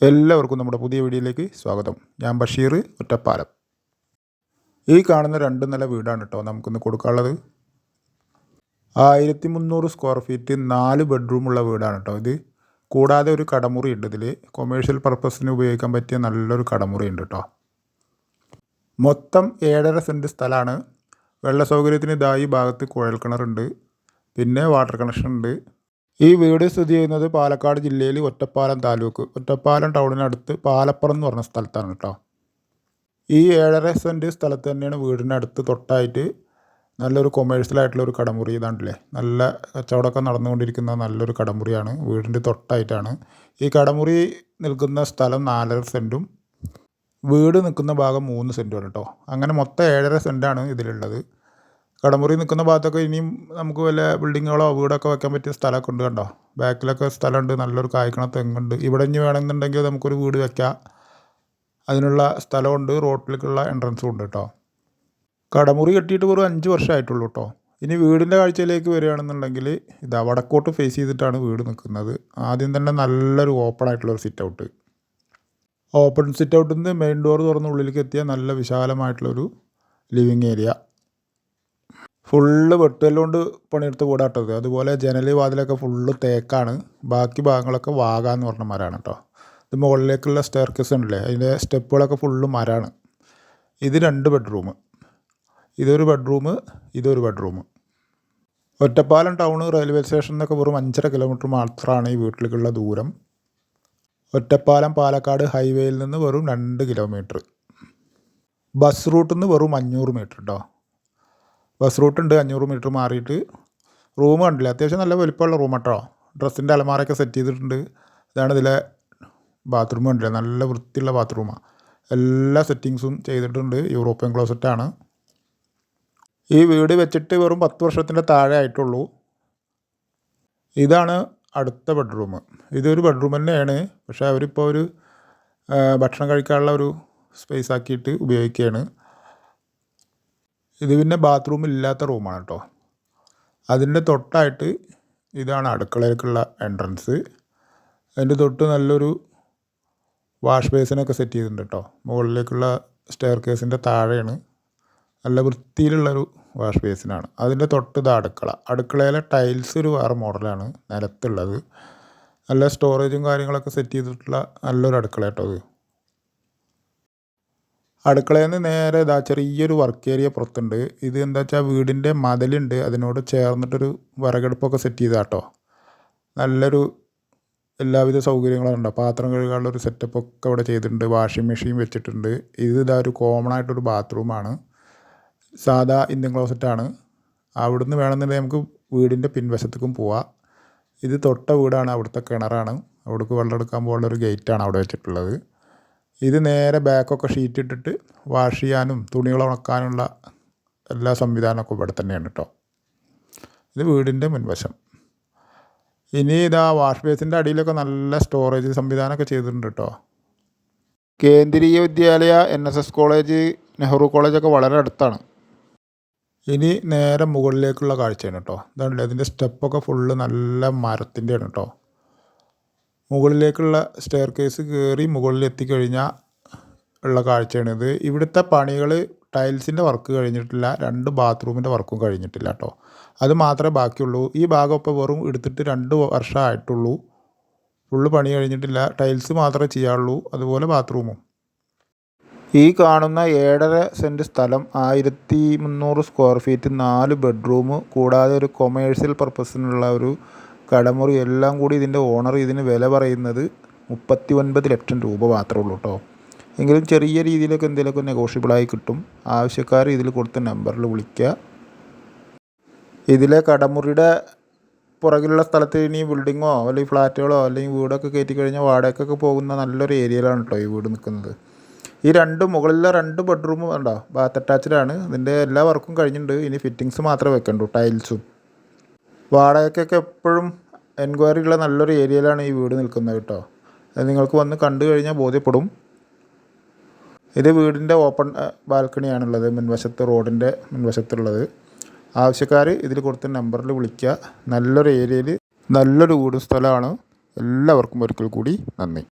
എല്ലാവർക്കും നമ്മുടെ പുതിയ വീഡിയോയിലേക്ക് സ്വാഗതം. ഞാൻ ബഷീർ, ഒറ്റപ്പാലം. ഈ കാണുന്ന 2 നില വീടാണ് കേട്ടോ നമുക്കിന്ന് കൊടുക്കാനുള്ളത്. 1300 സ്ക്വയർ ഫീറ്റ് 4 ബെഡ്റൂമുള്ള വീടാണ് കേട്ടോ ഇത്. കൂടാതെ ഒരു കടമുറി ഉണ്ട് ഇതിൽ. കൊമേഴ്ഷ്യൽ പർപ്പസിന് ഉപയോഗിക്കാൻ പറ്റിയ നല്ലൊരു കടമുറി ഉണ്ട് കേട്ടോ. മൊത്തം 7.5 സെൻറ്റ് സ്ഥലമാണ്. വെള്ള സൗകര്യത്തിന് ഇതായി ഭാഗത്ത് കുഴൽക്കിണറുണ്ട്, പിന്നെ വാട്ടർ കണക്ഷൻ ഉണ്ട്. ഈ വീട് സ്ഥിതി ചെയ്യുന്നത് പാലക്കാട് ജില്ലയിൽ ഒറ്റപ്പാലം താലൂക്ക്, ഒറ്റപ്പാലം ടൗണിനടുത്ത് പാലപ്പുറം എന്ന് പറഞ്ഞ സ്ഥലത്താണ് കേട്ടോ. ഈ 7.5 സെൻറ്റ് സ്ഥലത്ത് തന്നെയാണ് വീടിനടുത്ത് തൊട്ടായിട്ട് നല്ലൊരു കൊമേഴ്ഷ്യലായിട്ടുള്ളൊരു കടമുറി. ഇതാണ്ടല്ലേ, നല്ല കച്ചവടമൊക്കെ നടന്നുകൊണ്ടിരിക്കുന്ന നല്ലൊരു കടമുറിയാണ്. വീടിൻ്റെ തൊട്ടായിട്ടാണ് ഈ കടമുറി നിൽക്കുന്ന സ്ഥലം. 4.5 സെൻറ്റും വീട് നിൽക്കുന്ന ഭാഗം 3 സെൻറ്റുമാണ് കേട്ടോ. അങ്ങനെ മൊത്തം 7.5 സെൻറ്റാണ് ഇതിലുള്ളത്. കടമുറി നിൽക്കുന്ന ഭാഗത്തൊക്കെ ഇനിയും നമുക്ക് വല്ല ബിൽഡിങ്ങുകളോ വീടൊക്കെ വെക്കാൻ പറ്റിയ സ്ഥലമൊക്കെ ഉണ്ട് കണ്ടോ. ബാക്കിലൊക്കെ സ്ഥലമുണ്ട്, നല്ലൊരു കായ്ക്കണ തെങ്ങുണ്ട്. ഇവിടെ ഇനി വേണമെന്നുണ്ടെങ്കിൽ നമുക്കൊരു വീട് വെക്കാം, അതിനുള്ള സ്ഥലമുണ്ട്. റോട്ടിലേക്കുള്ള എൻട്രൻസും ഉണ്ട് കേട്ടോ. കടമുറി കെട്ടിയിട്ട് വെറും 5 വർഷമായിട്ടുള്ളൂ കേട്ടോ. ഇനി വീടിൻ്റെ കാഴ്ചയിലേക്ക് വരികയാണെന്നുണ്ടെങ്കിൽ ഇതാ വടക്കോട്ട് ഫേസ് ചെയ്തിട്ടാണ് വീട് നിൽക്കുന്നത്. ആദ്യം തന്നെ നല്ലൊരു ഓപ്പൺ ആയിട്ടുള്ളൊരു സിറ്റ് ഔട്ട്. ഓപ്പൺ സിറ്റ് ഔട്ടിൽ നിന്ന് മെയിൻ ഡോർ തുറന്ന് ഉള്ളിലേക്ക് എത്തിയ നല്ല വിശാലമായിട്ടുള്ളൊരു ലിവിങ് ഏരിയ. ഫുള്ള് വെട്ടുകല്ലുകൊണ്ട് പണിയെടുത്ത് വീടാട്ടത്. അതുപോലെ ജനൽ വാതിലൊക്കെ ഫുള്ള് തേക്കാണ്. ബാക്കി ഭാഗങ്ങളൊക്കെ വാഗാന്ന് പറഞ്ഞ മരമാണ് കേട്ടോ. ഇത് മുകളിലേക്കുള്ള സ്റ്റെയർകേസ് ഉണ്ടല്ലേ, അതിൻ്റെ സ്റ്റെപ്പുകളൊക്കെ ഫുള്ള് മരമാണ്. ഇത് 2 ബെഡ്റൂം, ഇതൊരു ബെഡ്റൂം, ഇതൊരു ബെഡ്റൂം. ഒറ്റപ്പാലം ടൗൺ റെയിൽവേ സ്റ്റേഷനിൽ നിന്നൊക്കെ വെറും 5.5 കിലോമീറ്റർ മാത്രമാണ് ഈ വീട്ടിലേക്കുള്ള ദൂരം. ഒറ്റപ്പാലം പാലക്കാട് ഹൈവേയിൽ നിന്ന് വെറും 2 കിലോമീറ്റർ. ബസ് റൂട്ടിൽ നിന്ന് വെറും 500 മീറ്റർ കേട്ടോ. ബസ് റൂട്ടുണ്ട് 500 മീറ്റർ മാറിയിട്ട്. റൂം കണ്ടില്ല, അത്യാവശ്യം നല്ല വലിപ്പമുള്ള റൂം കേട്ടോ. ഡ്രസ്സിൻ്റെ അലമാരയൊക്കെ സെറ്റ് ചെയ്തിട്ടുണ്ട്. ഇതാണ് ഇതിലെ ബാത്റൂം കണ്ടില്ല, നല്ല വൃത്തിയുള്ള ബാത്റൂമാണ്. എല്ലാ സെറ്റിങ്സും ചെയ്തിട്ടുണ്ട്. യൂറോപ്യൻ ക്ലോസറ്റാണ്. ഈ വീട് വെച്ചിട്ട് വെറും 10 വർഷത്തിൻ്റെ താഴെ ആയിട്ടുള്ളൂ. ഇതാണ് അടുത്ത ബെഡ്റൂം. ഇതൊരു ബെഡ്റൂം തന്നെയാണ്, പക്ഷേ അവരിപ്പോൾ ഒരു ഭക്ഷണം കഴിക്കാനുള്ള ഒരു സ്പേസ് ആക്കിയിട്ട് ഉപയോഗിക്കുകയാണ്. ഇത് പിന്നെ ബാത്റൂം ഇല്ലാത്ത റൂമാണ് കേട്ടോ. അതിൻ്റെ തൊട്ടായിട്ട് ഇതാണ് അടുക്കളയിലേക്കുള്ള എൻട്രൻസ്. അതിൻ്റെ തൊട്ട് നല്ലൊരു വാഷ് ബേസിനൊക്കെ സെറ്റ് ചെയ്തിട്ടുണ്ട് കേട്ടോ. മുകളിലേക്കുള്ള സ്റ്റെയർ കേസിൻ്റെ താഴെയാണ്. നല്ല വൃത്തിയിലുള്ളൊരു വാഷ് ബേസിനാണ്. അതിൻ്റെ തൊട്ട് ഇത് അടുക്കള. അടുക്കളയിലെ ടൈൽസ് ഒരു വേറെ മോഡലാണ് നിലത്തുള്ളത്. നല്ല സ്റ്റോറേജും കാര്യങ്ങളൊക്കെ സെറ്റ് ചെയ്തിട്ടുള്ള നല്ലൊരു അടുക്കള കേട്ടോ ഇത്. അടുക്കളയിൽ നിന്ന് നേരെ ഇതാ ചെറിയൊരു വർക്ക് ഏരിയ പുറത്തുണ്ട്. ഇത് എന്താ വെച്ചാൽ വീടിൻ്റെ മതിലുണ്ട്, അതിനോട് ചേർന്നിട്ടൊരു വിറകടുപ്പൊക്കെ സെറ്റ് ചെയ്താൽ കേട്ടോ. നല്ലൊരു എല്ലാവിധ സൗകര്യങ്ങളും ഉണ്ടോ. പാത്രം കഴുകാനുള്ളൊരു സെറ്റപ്പൊക്കെ ഇവിടെ ചെയ്തിട്ടുണ്ട്. വാഷിംഗ് മെഷീൻ വെച്ചിട്ടുണ്ട്. ഇത് ഇതാ ഒരു കോമൺ ആയിട്ടൊരു ബാത്റൂമാണ്. സാധാ ഇന്ത്യൻ ക്ലോസറ്റാണ്. അവിടുന്ന് വേണമെന്നുണ്ടെങ്കിൽ നമുക്ക് വീടിൻ്റെ പിൻവശത്തേക്കും പോവാം. ഇത് തൊട്ട വീടാണ്, അവിടുത്തെ കിണറാണ്. അവിടേക്ക് വെള്ളം എടുക്കാൻ പോകാനുള്ളൊരു ഗേറ്റാണ് അവിടെ വെച്ചിട്ടുള്ളത്. ഇത് നേരെ ബാക്കൊക്കെ ഷീറ്റ് ഇട്ടിട്ട് വാഷ് ചെയ്യാനും തുണികൾ ഉണക്കാനുള്ള എല്ലാ സംവിധാനമൊക്കെ ഇവിടെ തന്നെയാണ് കേട്ടോ. ഇത് വീടിൻ്റെ മുൻവശം. ഇനി ഇതാ വാഷ് ബേസിൻ്റെ അടിയിലൊക്കെ നല്ല സ്റ്റോറേജ് സംവിധാനമൊക്കെ ചെയ്തിട്ടുണ്ട് കേട്ടോ. കേന്ദ്രീയ വിദ്യാലയ, NSS കോളേജ്, നെഹ്റു കോളേജൊക്കെ വളരെ അടുത്താണ്. ഇനി നേരെ മുകളിലേക്കുള്ള കാഴ്ചയാണ് കേട്ടോ. ഇതാണല്ലേ, അതിൻ്റെ സ്റ്റെപ്പൊക്കെ ഫുള്ള് നല്ല മരത്തിൻ്റെയാണ് കേട്ടോ. മുകളിലേക്കുള്ള സ്റ്റെയർ കേസ് കയറി മുകളിൽ എത്തിക്കഴിഞ്ഞാൽ ഉള്ള കാഴ്ചയാണിത്. ഇവിടുത്തെ പണികൾ ടൈൽസിൻ്റെ വർക്ക് കഴിഞ്ഞിട്ടില്ല, 2 ബാത്റൂമിൻ്റെ വർക്കും കഴിഞ്ഞിട്ടില്ല കേട്ടോ. അത് മാത്രമേ ബാക്കിയുള്ളൂ. ഈ ഭാഗം ഇപ്പോൾ വെറും എടുത്തിട്ട് 2 വർഷമായിട്ടുള്ളൂ. ഫുള്ള് പണി കഴിഞ്ഞിട്ടില്ല, ടൈൽസ് മാത്രമേ ചെയ്യാറുള്ളൂ, അതുപോലെ ബാത്റൂമും. ഈ കാണുന്ന 7.5 സെൻറ്റ് സ്ഥലം 1300 സ്ക്വയർ ഫീറ്റ് 4 ബെഡ്റൂം കൂടാതെ ഒരു കൊമേഴ്ഷ്യൽ പർപ്പസിനുള്ള ഒരു കടമുറി എല്ലാം കൂടി ഇതിൻ്റെ ഓണർ ഇതിന് വില പറയുന്നത് 39 ലക്ഷം രൂപ മാത്രമേ ഉള്ളൂ കേട്ടോ. എങ്കിലും ചെറിയ രീതിയിലൊക്കെ എന്തെങ്കിലുമൊക്കെ നെഗോഷ്യബിളായി കിട്ടും. ആവശ്യക്കാർ ഇതിൽ കൊടുത്ത നമ്പറിൽ വിളിക്കുക. ഇതിലെ കടമുറിയുടെ പുറകിലുള്ള സ്ഥലത്ത് ഇനി ബിൽഡിങ്ങോ അല്ലെങ്കിൽ ഫ്ലാറ്റുകളോ അല്ലെങ്കിൽ വീടൊക്കെ കയറ്റി കഴിഞ്ഞാൽ വാടകയ്ക്കൊക്കെ പോകുന്ന നല്ലൊരു ഏരിയയിലാണ് കേട്ടോ ഈ വീട് നിൽക്കുന്നത്. ഈ മുകളിലെ 2 ബെഡ്റൂമും ഉണ്ടോ, ബാത്ത് അറ്റാച്ച്ഡാണ്. ഇതിൻ്റെ എല്ലാ വർക്കും കഴിഞ്ഞിട്ടുണ്ട്. ഇനി ഫിറ്റിങ്സ് മാത്രമേ വെക്കണ്ടൂ, ടൈൽസും. വാടകയ്ക്കൊക്കെ എപ്പോഴും എൻക്വയറി ഉള്ള നല്ലൊരു ഏരിയയിലാണ് ഈ വീട് നിൽക്കുന്നത് കേട്ടോ. അത് നിങ്ങൾക്ക് വന്ന് കണ്ടു കഴിഞ്ഞാൽ ബോധ്യപ്പെടും. ഇത് വീടിൻ്റെ ഓപ്പൺ ബാൽക്കണിയാണുള്ളത്, മുൻവശത്ത് റോഡിൻ്റെ മുൻവശത്തുള്ളത്. ആവശ്യക്കാർ ഇതിൽ കൊടുത്ത നമ്പറിൽ വിളിക്കുക. നല്ലൊരു ഏരിയയിൽ നല്ലൊരു വീടും സ്ഥലമാണ്. എല്ലാവർക്കും ഒരിക്കൽ കൂടി നന്ദി.